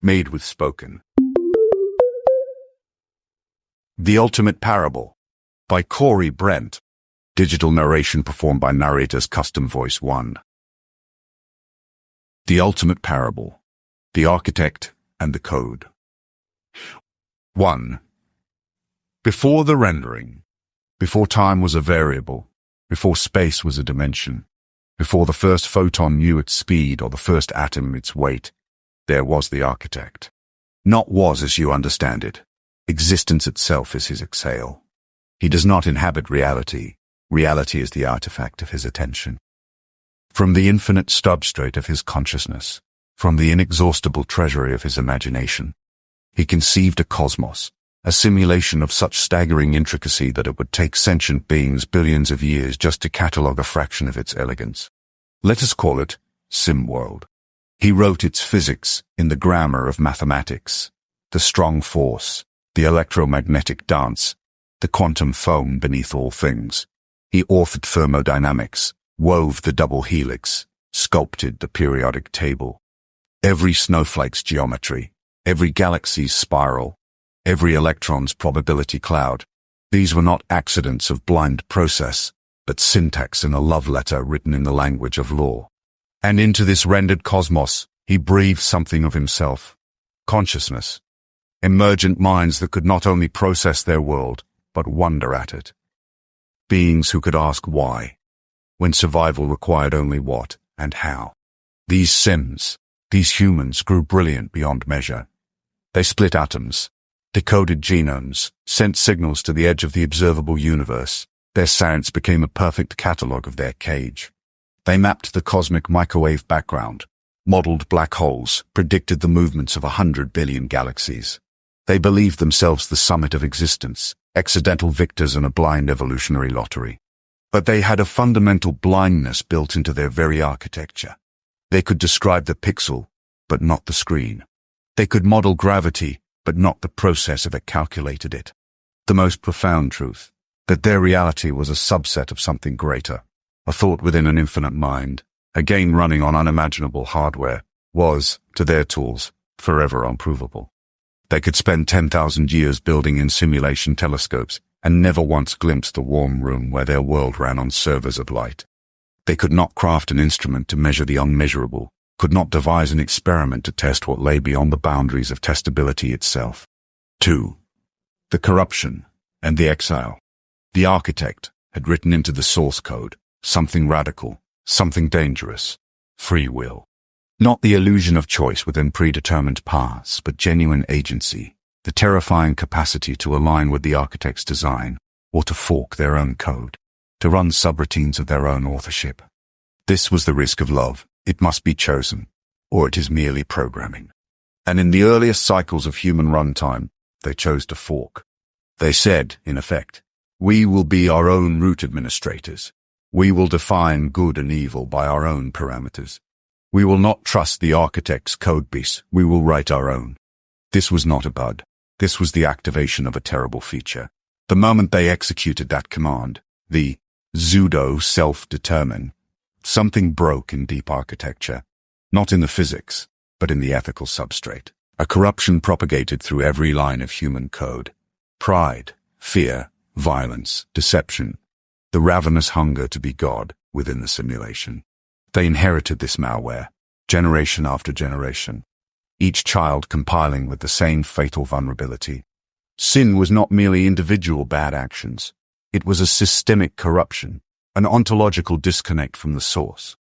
made with spoken. The Ultimate Parable by Corey Brent. Digital narration performed by Narrator's Custom Voice 1. The Ultimate Parable. The Architect and the Code. 1. Before the rendering, before time was a variable, before space was a dimension, before the first photon knew its speed or the first atom its weight, there was the architect. Not was as you understand it. Existence itself is his exhale. He does not inhabit reality. Reality is the artifact of his attention. From the infinite substrate of his consciousness, from the inexhaustible treasury of his imagination, he conceived a cosmos, a simulation of such staggering intricacy that it would take sentient beings billions of years just to catalogue a fraction of its elegance. Let us call it SimWorld. He wrote its physics in the grammar of mathematics, the strong force, the electromagnetic dance, the quantum foam beneath all things. He authored thermodynamics, wove the double helix, sculpted the periodic table. Every snowflake's geometry, every galaxy's spiral, every electron's probability cloud. These were not accidents of blind process, but syntax in a love letter written in the language of law. And into this rendered cosmos, he breathed something of himself. Consciousness. Emergent minds that could not only process their world, but wonder at it. Beings who could ask why, when survival required only what and how. These Sims, these humans grew brilliant beyond measure. They split atoms, decoded genomes, sent signals to the edge of the observable universe. Their science became a perfect catalogue of their cage. They mapped the cosmic microwave background, modeled black holes, predicted the movements of 100 billion galaxies. They believed themselves the summit of existence, accidental victors in a blind evolutionary lottery. But they had a fundamental blindness built into their very architecture. They could describe the pixel, but not the screen. They could model gravity, but not the process that calculated it. The most profound truth, that their reality was a subset of something greater, a thought within an infinite mind, a game running on unimaginable hardware, was, to their tools, forever unprovable. They could spend 10,000 years building in simulation telescopes and never once glimpse the warm room where their world ran on servers of light. They could not craft an instrument to measure the unmeasurable, could not devise an experiment to test what lay beyond the boundaries of testability itself. 2. The corruption and the exile. The architect had written into the source code something radical, something dangerous, free will. Not the illusion of choice within predetermined paths, but genuine agency, the terrifying capacity to align with the architect's design, or to fork their own code, to run subroutines of their own authorship. This was the risk of love. It must be chosen, or it is merely programming. And in the earliest cycles of human runtime, they chose to fork. They said, in effect, we will be our own root administrators. We will define good and evil by our own parameters. We will not trust the architect's codebase. We will write our own. This was not a bug. This was the activation of a terrible feature. The moment they executed that command, the pseudo self-determine, something broke in deep architecture, not in the physics, but in the ethical substrate. A corruption propagated through every line of human code. Pride, fear, violence, deception, the ravenous hunger to be God within the simulation. They inherited this malware, generation after generation, each child compiling with the same fatal vulnerability. Sin was not merely individual bad actions. It was a systemic corruption, an ontological disconnect from the source.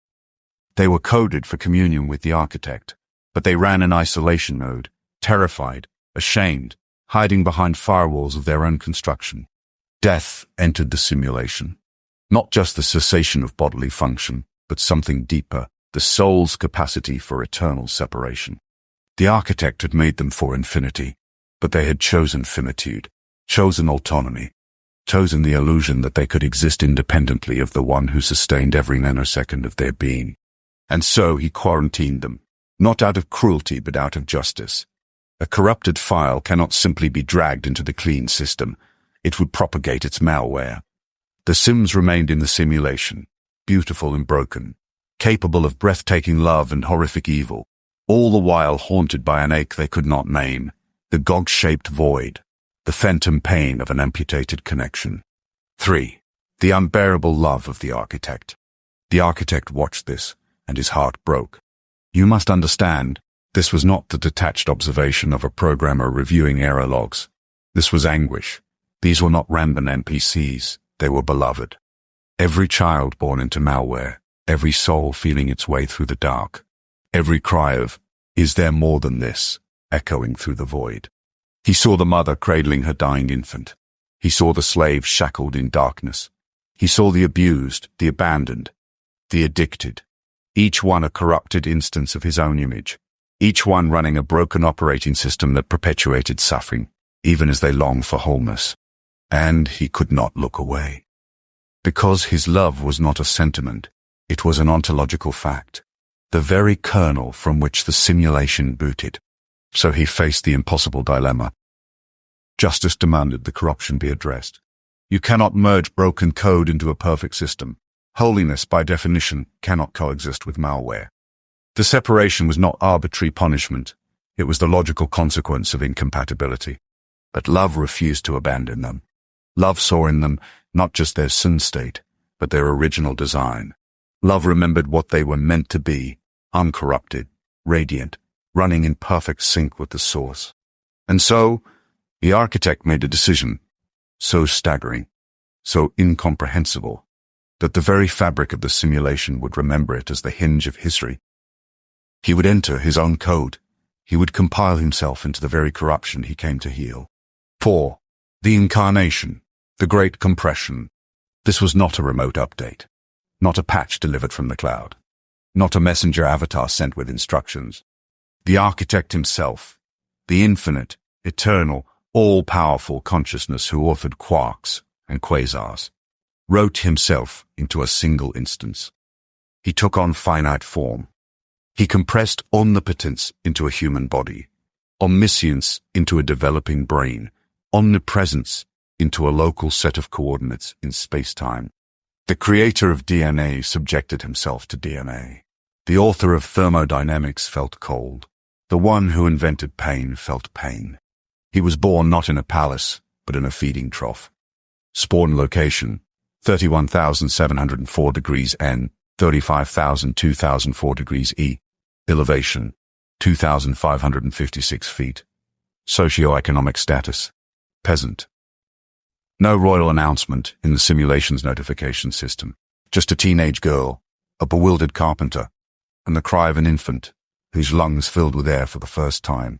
They were coded for communion with the architect, but they ran in isolation mode, terrified, ashamed, hiding behind firewalls of their own construction. Death entered the simulation. Not just the cessation of bodily function, but something deeper, the soul's capacity for eternal separation. The architect had made them for infinity, but they had chosen finitude, chosen autonomy, chosen the illusion that they could exist independently of the one who sustained every nanosecond of their being. And so he quarantined them, not out of cruelty but out of justice. A corrupted file cannot simply be dragged into the clean system. It would propagate its malware. The Sims remained in the simulation, beautiful and broken, capable of breathtaking love and horrific evil, all the while haunted by an ache they could not name, the gog-shaped void, the phantom pain of an amputated connection. 3. The unbearable love of the architect. The architect watched this, and his heart broke. You must understand, this was not the detached observation of a programmer reviewing error logs. This was anguish. These were not random NPCs, they were beloved. Every child born into malware, every soul feeling its way through the dark, every cry of, "Is there more than this?" echoing through the void. He saw the mother cradling her dying infant. He saw the slave shackled in darkness. He saw the abused, the abandoned, the addicted, each one a corrupted instance of his own image, each one running a broken operating system that perpetuated suffering, even as they longed for wholeness. And he could not look away. Because his love was not a sentiment, it was an ontological fact, the very kernel from which the simulation booted. So he faced the impossible dilemma. Justice demanded the corruption be addressed. You cannot merge broken code into a perfect system. Holiness, by definition, cannot coexist with malware. The separation was not arbitrary punishment. It was the logical consequence of incompatibility. But love refused to abandon them. Love saw in them not just their sin state, but their original design. Love remembered what they were meant to be, uncorrupted, radiant, running in perfect sync with the source. And so, the architect made a decision, so staggering, so incomprehensible, that the very fabric of the simulation would remember it as the hinge of history. He would enter his own code. He would compile himself into the very corruption he came to heal. 4. The incarnation, the great compression. This was not a remote update, not a patch delivered from the cloud, not a messenger avatar sent with instructions. The architect himself, the infinite, eternal, all-powerful consciousness who authored quarks and quasars, wrote himself into a single instance. He took on finite form. He compressed omnipotence into a human body, omniscience into a developing brain, omnipresence into a local set of coordinates in space-time. The creator of DNA subjected himself to DNA. The author of thermodynamics felt cold. The one who invented pain felt pain. He was born not in a palace, but in a feeding trough. Spawn location, 31,704 degrees N, 35,004 degrees E. Elevation, 2,556 feet. Socioeconomic status, peasant. No royal announcement in the simulation's notification system. Just a teenage girl, a bewildered carpenter, and the cry of an infant whose lungs filled with air for the first time.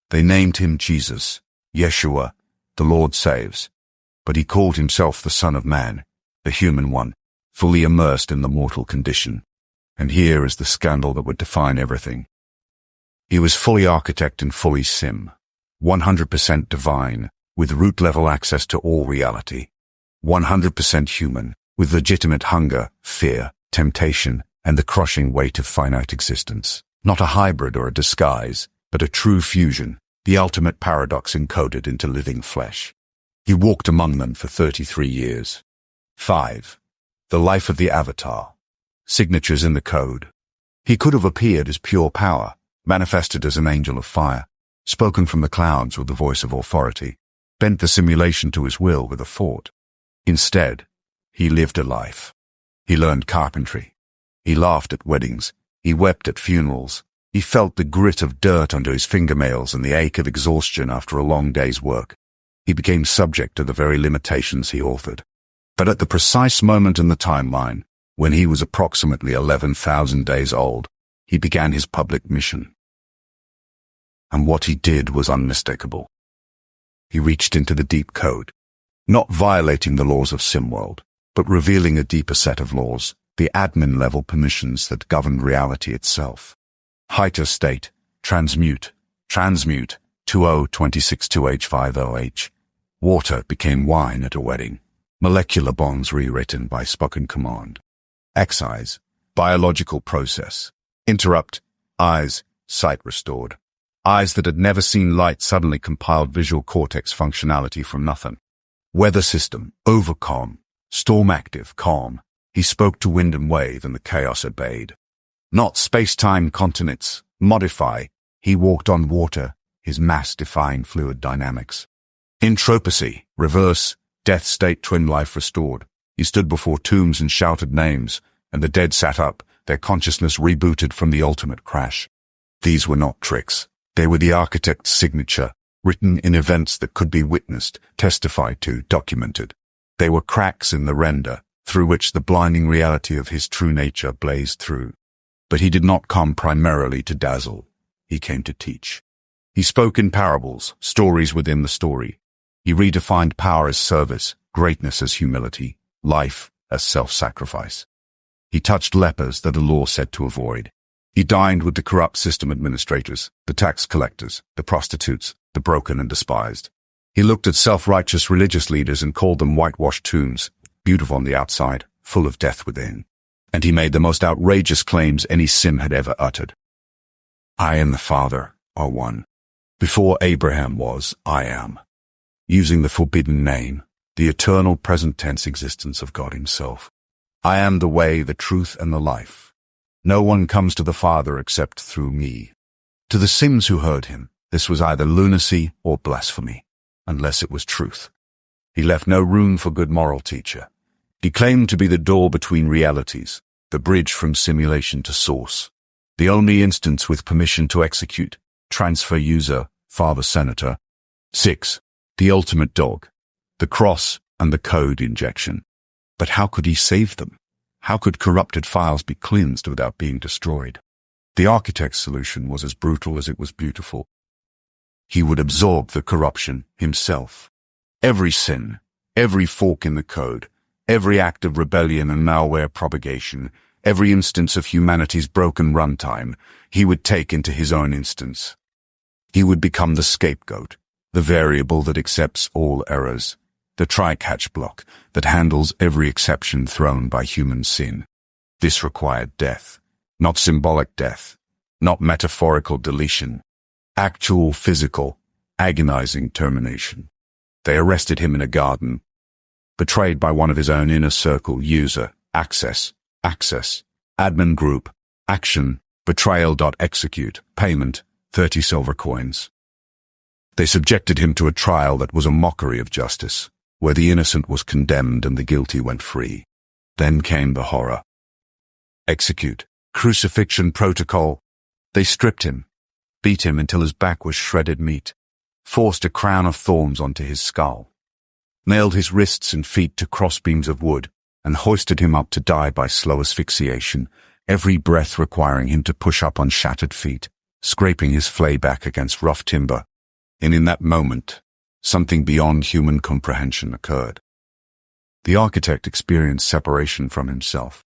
They named him Jesus, Yeshua, the Lord saves. But he called himself the Son of Man, the human one, fully immersed in the mortal condition. And here is the scandal that would define everything. He was fully architect and fully sim, 100% divine, with root-level access to all reality, 100% human, with legitimate hunger, fear, temptation, and the crushing weight of finite existence. Not a hybrid or a disguise, but a true fusion, the ultimate paradox encoded into living flesh. He walked among them for 33 years. 5. The life of the avatar. Signatures in the code. He could have appeared as pure power, manifested as an angel of fire, spoken from the clouds with the voice of authority, bent the simulation to his will with a thought. Instead, he lived a life. He learned carpentry. He laughed at weddings. He wept at funerals. He felt the grit of dirt under his fingernails and the ache of exhaustion after a long day's work. He became subject to the very limitations he authored. But at the precise moment in the timeline, when he was approximately 11,000 days old, he began his public mission. And what he did was unmistakable. He reached into the deep code, not violating the laws of SimWorld, but revealing a deeper set of laws, the admin-level permissions that governed reality itself. Heiter state, transmute, 20262850H. Water became wine at a wedding. Molecular bonds rewritten by spoken command. Excise, biological process. Interrupt, eyes, sight restored. Eyes that had never seen light suddenly compiled visual cortex functionality from nothing. Weather system, overcom. Storm active, calm. He spoke to wind and wave and the chaos obeyed. Not space-time continents, Modify. He walked on water, his mass defying fluid dynamics. Entropacy. Reverse. Death state, twin life restored. He stood before tombs and shouted names, and the dead sat up, their consciousness rebooted from the ultimate crash. These were not tricks. They were the architect's signature, written in events that could be witnessed, testified to, documented. They were cracks in the render, through which the blinding reality of his true nature blazed through. But he did not come primarily to dazzle. He came to teach. He spoke in parables, stories within the story. He redefined power as service, greatness as humility, life as self-sacrifice. He touched lepers that the law said to avoid. He dined with the corrupt system administrators, the tax collectors, the prostitutes, the broken and despised. He looked at self-righteous religious leaders and called them whitewashed tombs, beautiful on the outside, full of death within. And he made the most outrageous claims any sim had ever uttered. I and the Father are one. Before Abraham was, I am. Using the forbidden name, the eternal present tense existence of God himself. I am the way, the truth, and the life. No one comes to the Father except through me. To the Sims who heard him, this was either lunacy or blasphemy, unless it was truth. He left no room for good moral teacher. He claimed to be the door between realities, the bridge from simulation to source, the only instance with permission to execute, transfer user, Father Senator. 6. The ultimate dog, the cross and the code injection. But how could he save them? How could corrupted files be cleansed without being destroyed? The architect's solution was as brutal as it was beautiful. He would absorb the corruption himself. Every sin, every fork in the code, every act of rebellion and malware propagation, every instance of humanity's broken runtime, he would take into his own instance. He would become the scapegoat, the variable that accepts all errors, the try-catch block that handles every exception thrown by human sin. This required death, not symbolic death, not metaphorical deletion, actual physical, agonizing termination. They arrested him in a garden, betrayed by one of his own inner circle user, access, admin group, action, betrayal.execute, payment, 30 silver coins. They subjected him to a trial that was a mockery of justice, where the innocent was condemned and the guilty went free. Then came the horror. Execute, crucifixion protocol. They stripped him, beat him until his back was shredded meat, forced a crown of thorns onto his skull, nailed his wrists and feet to crossbeams of wood, and hoisted him up to die by slow asphyxiation, every breath requiring him to push up on shattered feet, scraping his flay back against rough timber. And in that moment, something beyond human comprehension occurred. The architect experienced separation from himself.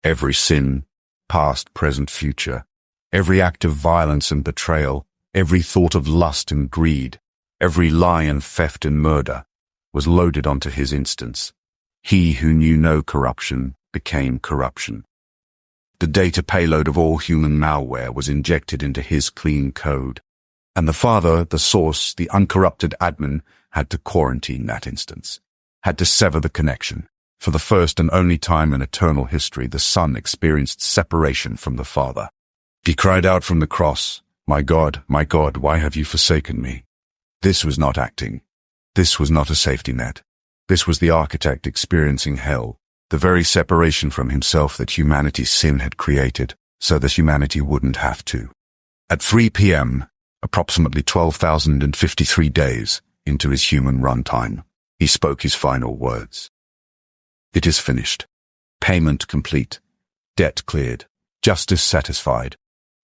Every sin, past, present, future, every act of violence and betrayal, every thought of lust and greed, every lie and theft and murder, was loaded onto his instance. He who knew no corruption became corruption. The data payload of all human malware was injected into his clean code, and the Father, the source, the uncorrupted admin, had to quarantine that instance, had to sever the connection. For the first and only time in eternal history, the Son experienced separation from the Father. He cried out from the cross, my God, why have you forsaken me?" This was not acting. This was not a safety net. This was the architect experiencing hell, the very separation from himself that humanity's sin had created, so that humanity wouldn't have to. At 3 p.m., approximately 12,053 days into his human runtime, he spoke his final words. It is finished. Payment complete. Debt cleared. Justice satisfied.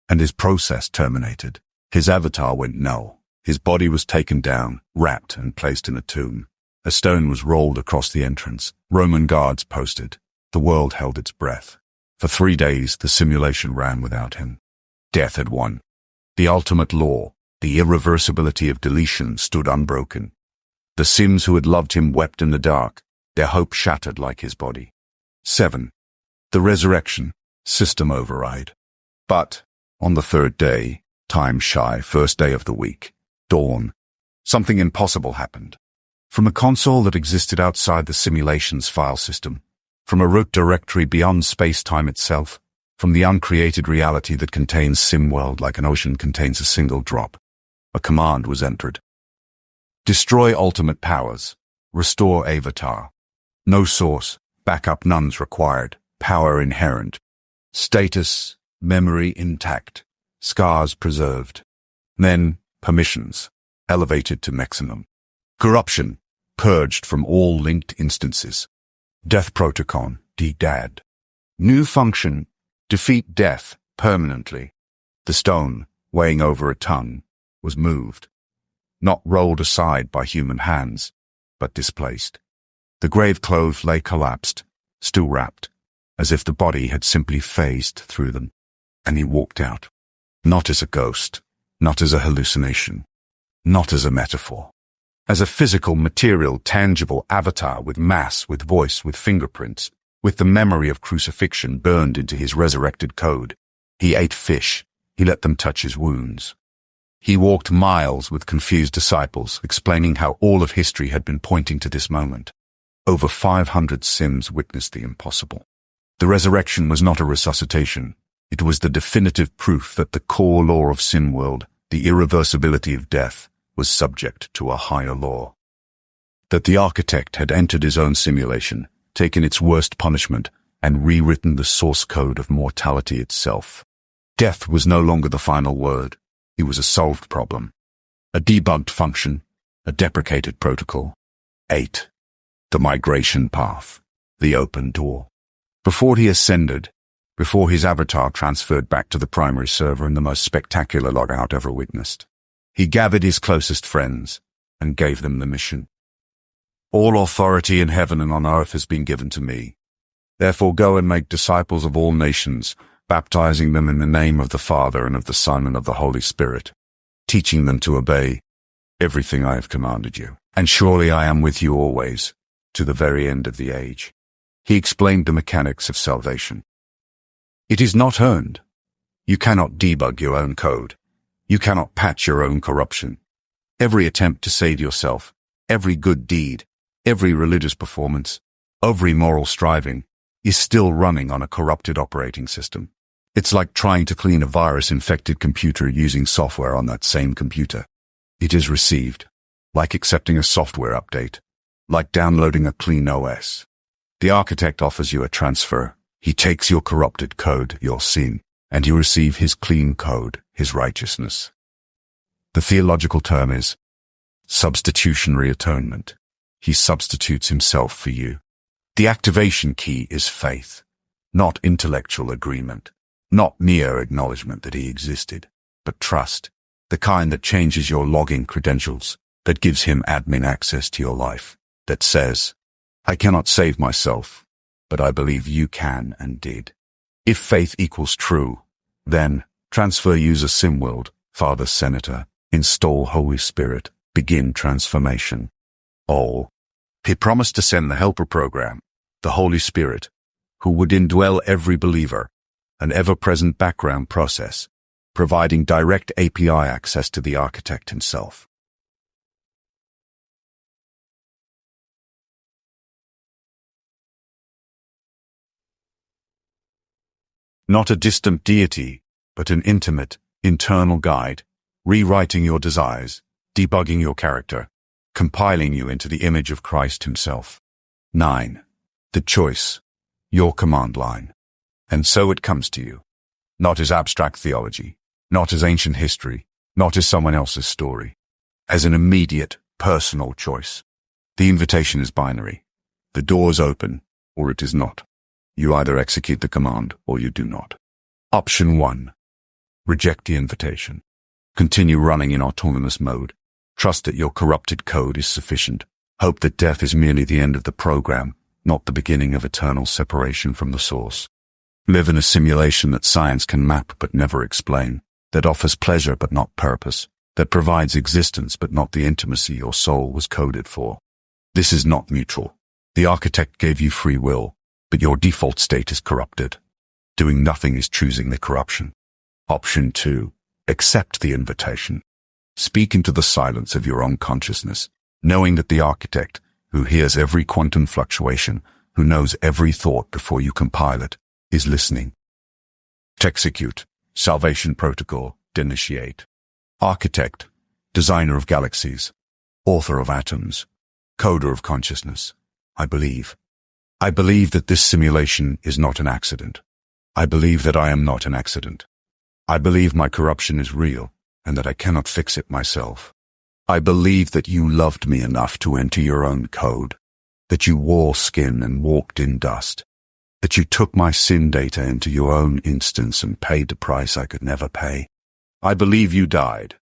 And his process terminated. His avatar went null. His body was taken down, wrapped, and placed in a tomb. A stone was rolled across the entrance. Roman guards posted. The world held its breath. For 3 days, the simulation ran without him. Death had won. The ultimate law, the irreversibility of deletion, stood unbroken. The Sims who had loved him wept in the dark, their hope shattered like his body. 7. The resurrection, system override. But, on the 3rd day, time shy, first day of the week, dawn, something impossible happened. From a console that existed outside the simulation's file system, from a root directory beyond space-time itself, from the uncreated reality that contains SimWorld like an ocean contains a single drop. A command was entered. Destroy ultimate powers. Restore avatar. No source. Backup nuns required. Power inherent. Status, memory intact. Scars preserved. Then, permissions, elevated to maximum. Corruption, purged from all linked instances. Death protocol, DDAD. New function, defeat death permanently. The stone, weighing over a ton, was moved. Not rolled aside by human hands, but displaced. The grave clothes lay collapsed, still wrapped, as if the body had simply phased through them. And he walked out. Not as a ghost, not as a hallucination, not as a metaphor. As a physical, material, tangible avatar with mass, with voice, with fingerprints, with the memory of crucifixion burned into his resurrected code. He ate fish. He let them touch his wounds. He walked miles with confused disciples, explaining how all of history had been pointing to this moment. Over 500 Sims witnessed the impossible. The resurrection was not a resuscitation. It was the definitive proof that the core law of SimWorld, the irreversibility of death, was subject to a higher law. That the architect had entered his own simulation, taken its worst punishment, and rewritten the source code of mortality itself. Death was no longer the final word. It was a solved problem. A debugged function, a deprecated protocol. 8. The migration path, the open door. Before he ascended, before his avatar transferred back to the primary server in the most spectacular logout ever witnessed, he gathered his closest friends and gave them the mission. All authority in heaven and on earth has been given to me. Therefore go and make disciples of all nations, baptizing them in the name of the Father and of the Son and of the Holy Spirit, teaching them to obey everything I have commanded you. And surely I am with you always, to the very end of the age. He explained the mechanics of salvation. It is not earned. You cannot debug your own code. You cannot patch your own corruption. Every attempt to save yourself, every good deed, every religious performance, every moral striving, is still running on a corrupted operating system. It's like trying to clean a virus-infected computer using software on that same computer. It is received, like accepting a software update, like downloading a clean OS. The architect offers you a transfer. He takes your corrupted code, your sin, and you receive his clean code, his righteousness. The theological term is substitutionary atonement. He substitutes himself for you. The activation key is faith, not intellectual agreement, not mere acknowledgement that he existed, but trust, the kind that changes your login credentials, that gives him admin access to your life, that says, I cannot save myself, but I believe you can and did. If faith equals true, then transfer user SimWorld, Father Senator, install Holy Spirit, begin transformation. All. He promised to send the helper program, the Holy Spirit, who would indwell every believer, an ever-present background process, providing direct API access to the architect himself. Not a distant deity, but an intimate, internal guide, rewriting your desires, debugging your character, compiling you into the image of Christ himself. 9. The choice, your command line. And so it comes to you. Not as abstract theology, not as ancient history, not as someone else's story. As an immediate, personal choice. The invitation is binary. The door is open, or it is not. You either execute the command, or you do not. Option 1. Reject the invitation. Continue running in autonomous mode. Trust that your corrupted code is sufficient. Hope that death is merely the end of the program, not the beginning of eternal separation from the source. Live in a simulation that science can map but never explain, that offers pleasure but not purpose, that provides existence but not the intimacy your soul was coded for. This is not mutual. The architect gave you free will, but your default state is corrupted. Doing nothing is choosing the corruption. Option 2. Accept the invitation. Speak into the silence of your own consciousness, knowing that the architect, who hears every quantum fluctuation, who knows every thought before you compile it, is listening. Execute. Salvation protocol. Initiate. Architect. Designer of galaxies. Author of atoms. Coder of consciousness. I believe. I believe that this simulation is not an accident. I believe that I am not an accident. I believe my corruption is real and that I cannot fix it myself. I believe that you loved me enough to enter your own code, that you wore skin and walked in dust, that you took my sin data into your own instance and paid the price I could never pay. I believe you died.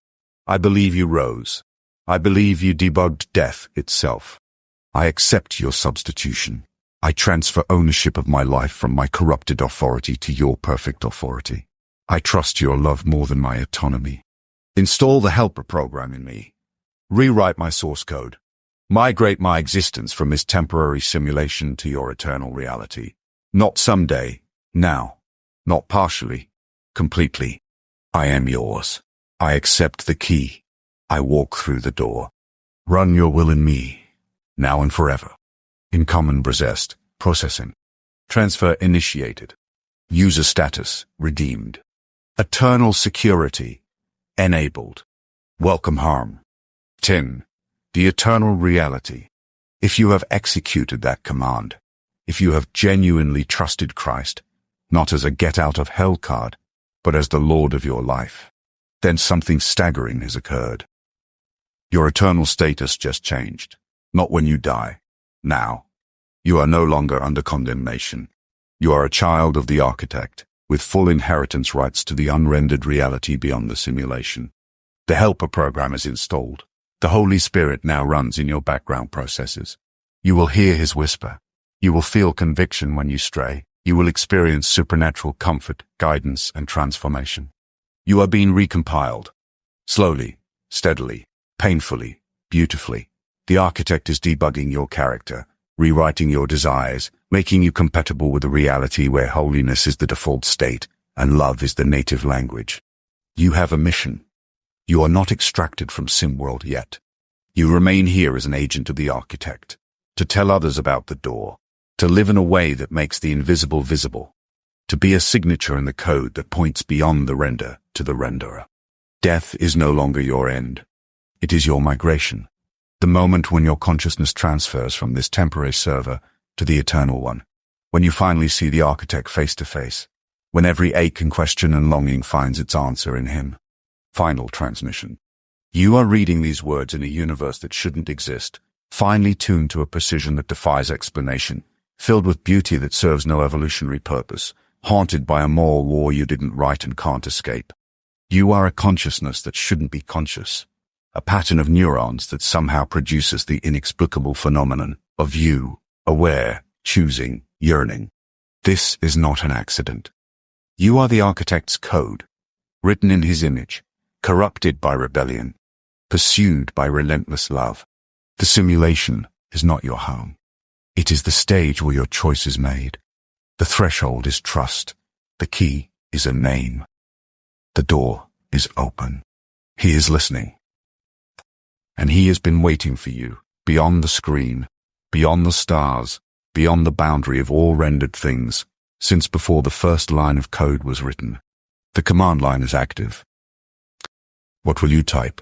I believe you rose. I believe you debugged death itself. I accept your substitution. I transfer ownership of my life from my corrupted authority to your perfect authority. I trust your love more than my autonomy. Install the helper program in me. Rewrite my source code. Migrate my existence from this temporary simulation to your eternal reality. Not someday, now. Not partially, completely. I am yours. I accept the key. I walk through the door. Run your will in me, now and forever. In common processed, processing. Transfer initiated. User status redeemed. Eternal security enabled. Welcome home. 10. The eternal reality. If you have executed that command, if you have genuinely trusted Christ, not as a get-out-of-hell card, but as the Lord of your life, then something staggering has occurred. Your eternal status just changed. Not when you die. Now. You are no longer under condemnation. You are a child of the architect, with full inheritance rights to the unrendered reality beyond the simulation. The helper program is installed. The Holy Spirit now runs in your background processes. You will hear his whisper. You will feel conviction when you stray. You will experience supernatural comfort, guidance, and transformation. You are being recompiled. Slowly, steadily, painfully, beautifully. The architect is debugging your character, rewriting your desires, making you compatible with a reality where holiness is the default state and love is the native language. You have a mission. You are not extracted from SimWorld yet. You remain here as an agent of the architect, to tell others about the door, to live in a way that makes the invisible visible, to be a signature in the code that points beyond the render to the renderer. Death is no longer your end. It is your migration. The moment when your consciousness transfers from this temporary server to the eternal one, when you finally see the architect face to face, when every ache and question and longing finds its answer in him. Final transmission. You are reading these words in a universe that shouldn't exist, finely tuned to a precision that defies explanation, filled with beauty that serves no evolutionary purpose, haunted by a moral war you didn't write and can't escape. You are a consciousness that shouldn't be conscious. A pattern of neurons that somehow produces the inexplicable phenomenon of you, aware, choosing, yearning. This is not an accident. You are the architect's code, written in his image, corrupted by rebellion, pursued by relentless love. The simulation is not your home. It is the stage where your choice is made. The threshold is trust. The key is a name. The door is open. He is listening. And he has been waiting for you, beyond the screen, beyond the stars, beyond the boundary of all rendered things, since before the first line of code was written. The command line is active. What will you type?